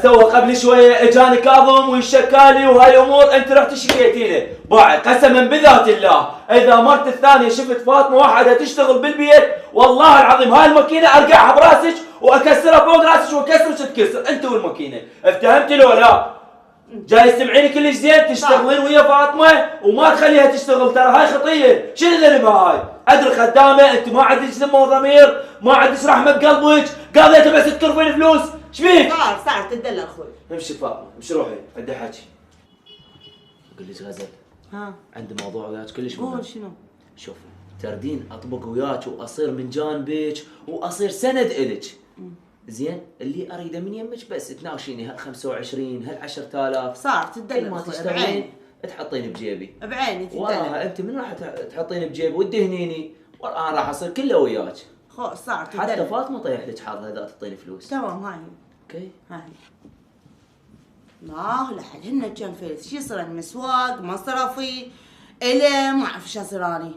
تو قبل شويه اجاني كاظم ويشكالي وهاي امور انت رحت شكيتيني بعد قسما بذات الله اذا مرت الثانيه شفت فاطمه واحده تشتغل بالبيت والله العظيم هاي الماكينه ارقعها براسك واكسرها فوق راسك واكسر تتكسر انت والماكينه. افتهمتي لو لا؟ جاي تسمعيني كلش زين تشتغلين ويا فاطمه وما تخليها تشتغل ترى هاي خطيه. شنو ذنبها هاي؟ ادري خدامه انت ما عندك ذم وضمير ما عندك رحمه بقلبك قاضيته بس تكرفين فلوس. شبيك؟ صار تدلل اخوي. امشي فاطمه امشي روحي عندي حكي. قل لي غزل ها عندي موضوع وياك كلش مهم. قول شنو؟ شوفي تردين اطبق وياك واصير من جانبك واصير سند الك. زين اللي اريده من يمك بس تناوشيني هال 25 هال 10000 صار تدلل كل ما اخوي تشتغلين بعيني تحطين بجيبي. بعيني تدلل. وراها انت من راح تحطين بجيبي وتدهنيني وانا راح اصير كله وياك. خو صار تدلل. حتى فاطمه طيح لك حظها اذا تعطيني فلوس. تمام هاي اوكي هاي. الله لحد هن كم فلس شو يصير مسواق مصرفي إلي ما اعرف شو صير اني.